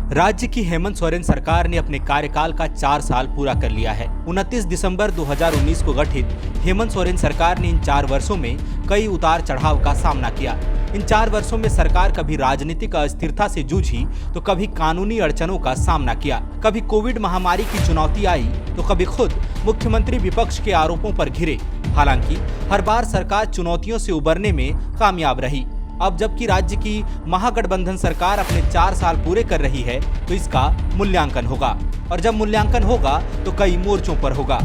राज्य की हेमंत सोरेन सरकार ने अपने कार्यकाल का 4 साल पूरा कर लिया है। 29 दिसंबर 2019 को गठित हेमंत सोरेन सरकार ने इन 4 वर्षों में कई उतार चढ़ाव का सामना किया। इन 4 वर्षों में सरकार कभी राजनीतिक अस्थिरता से जूझी तो कभी कानूनी अड़चनों का सामना किया, कभी कोविड महामारी की चुनौती आई तो कभी खुद मुख्यमंत्री विपक्ष के आरोपों पर घिरे। हालांकि हर बार सरकार चुनौतियों से उबरने में कामयाब रही। अब जबकि राज्य की महागठबंधन सरकार अपने 4 साल पूरे कर रही है तो इसका मूल्यांकन होगा, और जब मूल्यांकन होगा तो कई मोर्चों पर होगा।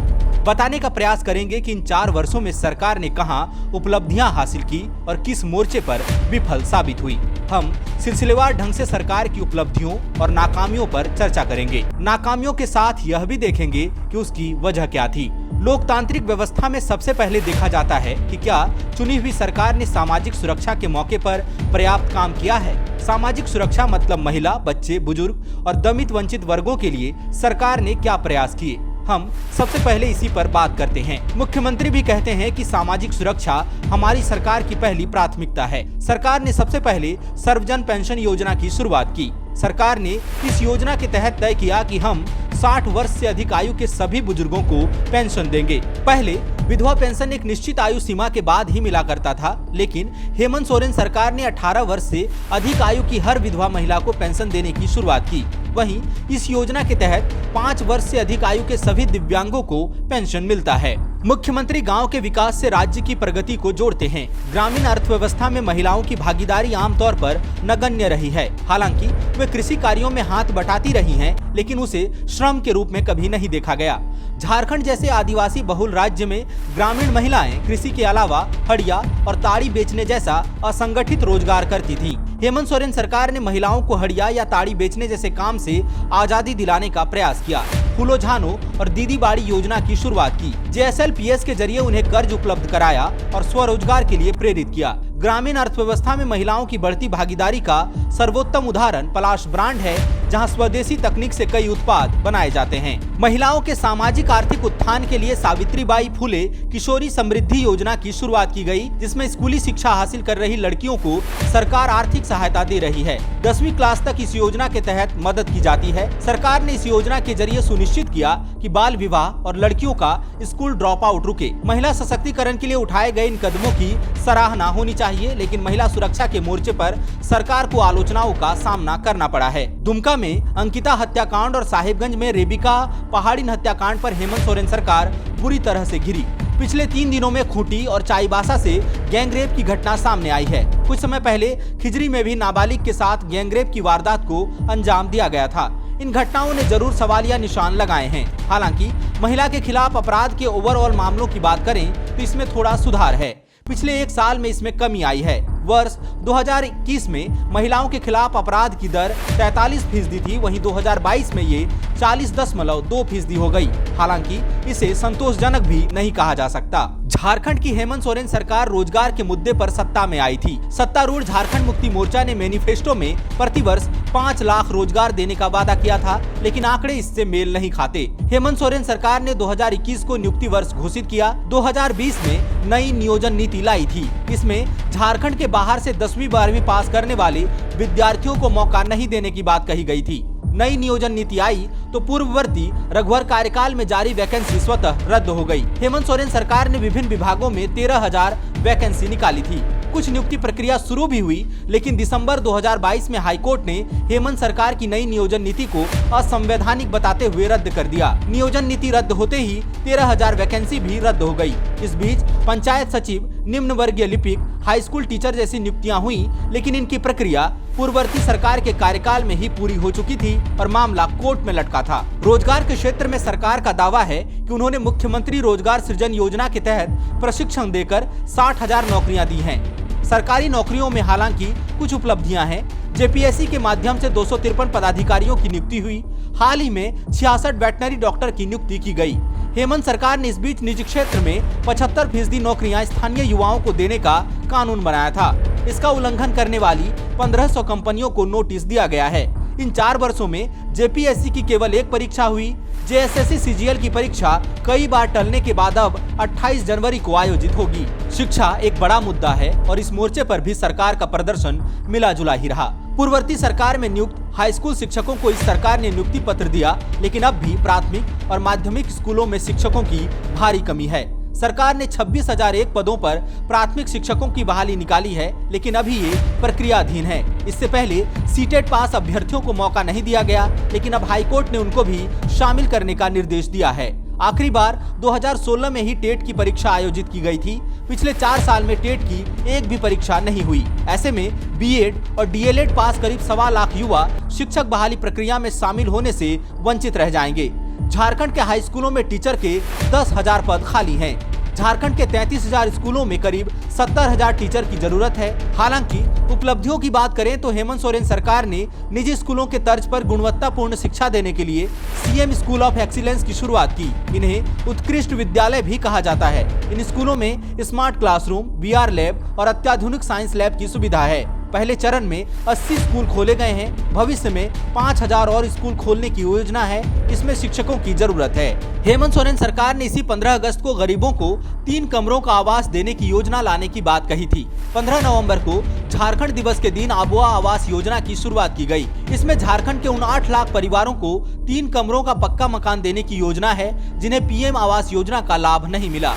बताने का प्रयास करेंगे कि इन 4 वर्षों में सरकार ने कहां उपलब्धियां हासिल की और किस मोर्चे पर विफल साबित हुई। हम सिलसिलेवार ढंग से सरकार की उपलब्धियों और नाकामियों पर चर्चा करेंगे। नाकामियों के साथ यह भी देखेंगे कि उसकी वजह क्या थी। लोकतांत्रिक व्यवस्था में सबसे पहले देखा जाता है कि क्या चुनी हुई सरकार ने सामाजिक सुरक्षा के मौके पर पर्याप्त काम किया है। सामाजिक सुरक्षा मतलब महिला, बच्चे, बुजुर्ग और दमित वंचित वर्गों के लिए सरकार ने क्या प्रयास किए। हम सबसे पहले इसी पर बात करते हैं। मुख्यमंत्री भी कहते हैं कि सामाजिक सुरक्षा हमारी सरकार की पहली प्राथमिकता है। सरकार ने सबसे पहले सर्वजन पेंशन योजना की शुरुआत की। सरकार ने इस योजना के तहत तय किया कि हम 60 वर्ष से अधिक आयु के सभी बुजुर्गों को पेंशन देंगे। पहले विधवा पेंशन एक निश्चित आयु सीमा के बाद ही मिला करता था, लेकिन हेमंत सोरेन सरकार ने 18 वर्ष से अधिक आयु की हर विधवा महिला को पेंशन देने की शुरुआत की। वहीं इस योजना के तहत 5 वर्ष से अधिक आयु के सभी दिव्यांगों को पेंशन मिलता है। मुख्यमंत्री गांव के विकास से राज्य की प्रगति को जोड़ते हैं। ग्रामीण अर्थव्यवस्था में महिलाओं की भागीदारी आमतौर पर नगण्य रही है। हालांकि वे कृषि कार्यों में हाथ बटाती रही हैं, लेकिन उसे श्रम के रूप में कभी नहीं देखा गया। झारखंड जैसे आदिवासी बहुल राज्य में ग्रामीण महिलाएं कृषि के अलावा हड़िया और ताड़ी बेचने जैसा असंगठित रोजगार करती थी। हेमंत सोरेन सरकार ने महिलाओं को हड़िया या ताड़ी बेचने जैसे काम से आजादी दिलाने का प्रयास किया। फूलो झानो और दीदी बाड़ी योजना की शुरुआत की। JSLPS के जरिए उन्हें कर्ज उपलब्ध कराया और स्वरोजगार के लिए प्रेरित किया। ग्रामीण अर्थव्यवस्था में महिलाओं की बढ़ती भागीदारी का सर्वोत्तम उदाहरण पलाश ब्रांड है, जहां स्वदेशी तकनीक से कई उत्पाद बनाए जाते हैं। महिलाओं के सामाजिक आर्थिक उत्थान के लिए सावित्रीबाई फुले किशोरी समृद्धि योजना की शुरुआत की गई, जिसमें स्कूली शिक्षा हासिल कर रही लड़कियों को सरकार आर्थिक सहायता दे रही है। 10वीं क्लास तक इस योजना के तहत मदद की जाती है। सरकार ने इस योजना के जरिए सुनिश्चित किया कि बाल विवाह और लड़कियों का स्कूल ड्रॉप आउट रुके। महिला सशक्तिकरण के लिए उठाए गए इन कदमों की सराहना होनी चाहिए, लेकिन महिला सुरक्षा के मोर्चे पर सरकार को आलोचनाओं का सामना करना पड़ा है। दुमका में अंकिता हत्याकांड और साहिबगंज में रेबिका पहाड़िन हत्याकांड पर हेमंत सोरेन सरकार बुरी तरह से घिरी। पिछले 3 दिनों में खूंटी और चाईबासा से गैंगरेप की घटना सामने आई है। कुछ समय पहले खिजरी में भी नाबालिग के साथ गैंगरेप की वारदात को अंजाम दिया गया था। इन घटनाओं ने जरूर सवालिया निशान लगाए हैं। हालांकि महिला के खिलाफ अपराध के ओवरऑल मामलों की बात करें तो इसमें थोड़ा सुधार है। पिछले 1 साल में इसमें कमी आई है। वर्ष 2021 में महिलाओं के खिलाफ अपराध की दर 43% थी, वहीं 2022 में ये 40.2% हो गई। हालांकि इसे संतोषजनक भी नहीं कहा जा सकता। झारखंड की हेमंत सोरेन सरकार रोजगार के मुद्दे पर सत्ता में आई थी। सत्तारूढ़ झारखंड मुक्ति मोर्चा ने मैनिफेस्टो में प्रतिवर्ष 5 लाख रोजगार देने का वादा किया था, लेकिन आंकड़े इससे मेल नहीं खाते। हेमंत सोरेन सरकार ने 2021 को नियुक्ति वर्ष घोषित किया। 2020 में नई नियोजन नीति लाई थी। इसमें झारखंड के बाहर से 10वीं 12वीं पास करने वाले विद्यार्थियों को मौका नहीं देने की बात कही गई थी। नई नियोजन नीति आई तो पूर्ववर्ती रघुवर कार्यकाल में जारी वैकेंसी स्वतः रद्द हो गई। हेमंत सोरेन सरकार ने विभिन्न विभागों में 13,000 वैकेंसी निकाली थी। कुछ नियुक्ति प्रक्रिया शुरू भी हुई, लेकिन दिसंबर 2022 में हाईकोर्ट ने हेमंत सरकार की नई नियोजन नीति को असंवैधानिक बताते हुए रद्द कर दिया। नियोजन नीति रद्द होते ही 13,000 वैकेंसी भी रद्द हो गई। इस बीच पंचायत सचिव, निम्न वर्गीय लिपिक, हाई स्कूल टीचर जैसी नियुक्तियां हुई, लेकिन इनकी प्रक्रिया पूर्ववर्ती सरकार के कार्यकाल में ही पूरी हो चुकी थी और मामला कोर्ट में लटका था। रोजगार के क्षेत्र में सरकार का दावा है कि उन्होंने मुख्यमंत्री रोजगार सृजन योजना के तहत प्रशिक्षण देकर 60,000 नौकरियां दी हैं। सरकारी नौकरियों में हालांकि कुछ उपलब्धियां हैं। JPSC के माध्यम से 253 पदाधिकारियों की नियुक्ति हुई। हाल ही में 66 वेटनरी डॉक्टर की नियुक्ति की गई। हेमंत सरकार ने इस बीच निजी क्षेत्र में 75% नौकरियां स्थानीय युवाओं को देने का कानून बनाया था। इसका उल्लंघन करने वाली 1500 कंपनियों को नोटिस दिया गया है। इन 4 वर्षों में JPSC की केवल 1 परीक्षा हुई। जेएसएससी सीजीएल की परीक्षा कई बार टलने के बाद अब 28 जनवरी को आयोजित होगी। शिक्षा एक बड़ा मुद्दा है और इस मोर्चे पर भी सरकार का प्रदर्शन मिला जुला ही रहा। पूर्ववर्ती सरकार में नियुक्त हाई स्कूल शिक्षकों को इस सरकार ने नियुक्ति पत्र दिया, लेकिन अब भी प्राथमिक और माध्यमिक स्कूलों में शिक्षकों की भारी कमी है। सरकार ने 26,001 पदों पर प्राथमिक शिक्षकों की बहाली निकाली है, लेकिन अभी ये प्रक्रियाधीन है। इससे पहले सीटेट पास अभ्यर्थियों को मौका नहीं दिया गया, लेकिन अब हाईकोर्ट ने उनको भी शामिल करने का निर्देश दिया है। आखिरी बार 2016 में ही टेट की परीक्षा आयोजित की गई थी। पिछले 4 साल में टेट की एक भी परीक्षा नहीं हुई। ऐसे में बीएड और डीएलएड पास करीब 1.25 लाख युवा शिक्षक बहाली प्रक्रिया में शामिल होने से वंचित रह जाएंगे। झारखंड के हाई स्कूलों में टीचर के 10,000 पद खाली हैं। झारखंड के 33,000 स्कूलों में करीब 70,000 टीचर की जरूरत है। हालांकि उपलब्धियों की बात करें तो हेमंत सोरेन सरकार ने निजी स्कूलों के तर्ज पर गुणवत्तापूर्ण शिक्षा देने के लिए सीएम स्कूल ऑफ एक्सीलेंस की शुरुआत की। इन्हें उत्कृष्ट विद्यालय भी कहा जाता है। इन स्कूलों में स्मार्ट क्लासरूम, वीआर लैब और अत्याधुनिक साइंस लैब की सुविधा है। पहले चरण में 80 स्कूल खोले गए हैं। भविष्य में 5,000 और स्कूल खोलने की योजना है। इसमें शिक्षकों की जरूरत है। हेमंत सोरेन सरकार ने इसी 15 अगस्त को गरीबों को 3 कमरों का आवास देने की योजना लाने की बात कही थी। 15 नवंबर को झारखंड दिवस के दिन आबुआ आवास योजना की शुरुआत की गई। इसमें झारखंड के 59 लाख परिवारों को 3 कमरों का पक्का मकान देने की योजना है, जिन्हें पीएम आवास योजना का लाभ नहीं मिला।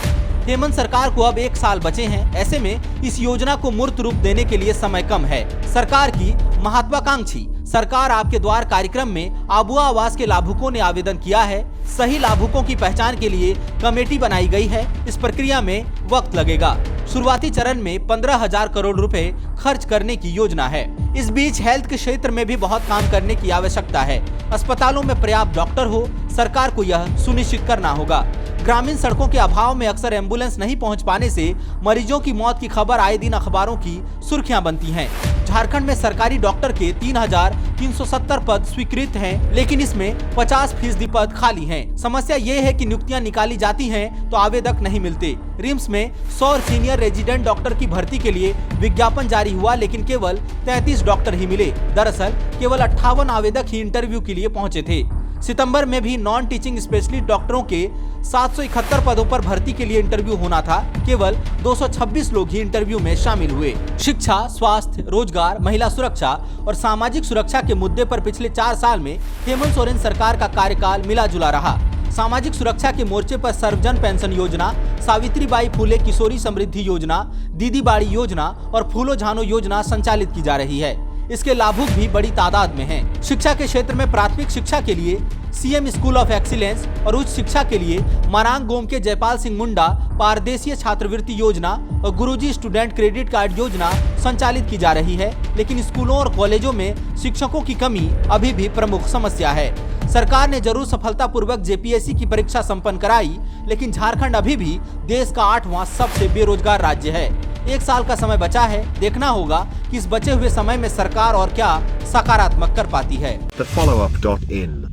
हेमंत सरकार को अब 1 साल बचे हैं। ऐसे में इस योजना को मूर्त रूप देने के लिए समय कम है। सरकार की महत्वाकांक्षी सरकार आपके द्वार कार्यक्रम में आबुआ आवास के लाभुकों ने आवेदन किया है। सही लाभुकों की पहचान के लिए कमेटी बनाई गई है। इस प्रक्रिया में वक्त लगेगा। शुरुआती चरण में 15,000 करोड़ रुपए खर्च करने की योजना है। इस बीच हेल्थ के क्षेत्र में भी बहुत काम करने की आवश्यकता है। अस्पतालों में पर्याप्त डॉक्टर हो, सरकार को यह सुनिश्चित करना होगा। ग्रामीण सड़कों के अभाव में अक्सर एम्बुलेंस नहीं पहुंच पाने से मरीजों की मौत की खबर आए दिन अखबारों की सुर्खियां बनती हैं। झारखंड में सरकारी डॉक्टर के 3,370 पद स्वीकृत हैं, लेकिन इसमें 50% पद खाली हैं। समस्या ये है कि नियुक्तियां निकाली जाती हैं तो आवेदक नहीं मिलते। रिम्स में 100 सीनियर रेजिडेंट डॉक्टर की भर्ती के लिए विज्ञापन जारी हुआ, लेकिन केवल 33 डॉक्टर ही मिले। दरअसल केवल 58 आवेदक ही इंटरव्यू के लिए पहुंचे थे। सितंबर में भी नॉन टीचिंग स्पेशलिस्ट डॉक्टरों के 771 पदों पर भर्ती के लिए इंटरव्यू होना था। केवल 226 लोग ही इंटरव्यू में शामिल हुए। शिक्षा, स्वास्थ्य, रोजगार, महिला सुरक्षा और सामाजिक सुरक्षा के मुद्दे पर पिछले 4 साल में हेमंत सोरेन सरकार का कार्यकाल मिला जुला रहा। सामाजिक सुरक्षा के मोर्चे पर सर्वजन पेंशन योजना, सावित्रीबाई फुले किशोरी समृद्धि योजना, दीदी बाड़ी योजना और फूलो झानो योजना संचालित की जा रही है। इसके लाभुक भी बड़ी तादाद में हैं। शिक्षा के क्षेत्र में प्राथमिक शिक्षा के लिए सीएम स्कूल ऑफ एक्सीलेंस और उच्च शिक्षा के लिए मरांग गोम के जयपाल सिंह मुंडा पारदेशीय छात्रवृत्ति योजना और गुरुजी स्टूडेंट क्रेडिट कार्ड योजना संचालित की जा रही है, लेकिन स्कूलों और कॉलेजों में शिक्षकों की कमी अभी भी प्रमुख समस्या है। सरकार ने जरूर सफलतापूर्वक जेपीएससी की परीक्षा संपन्न कराई, लेकिन झारखंड अभी भी देश का 8वां सबसे बेरोजगार राज्य है। 1 साल का समय बचा है। देखना होगा कि इस बचे हुए समय में सरकार और क्या सकारात्मक कर पाती है। TheFollowUp.in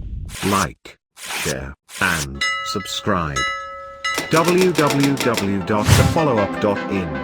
Like, share and subscribe. www.thefollowup.in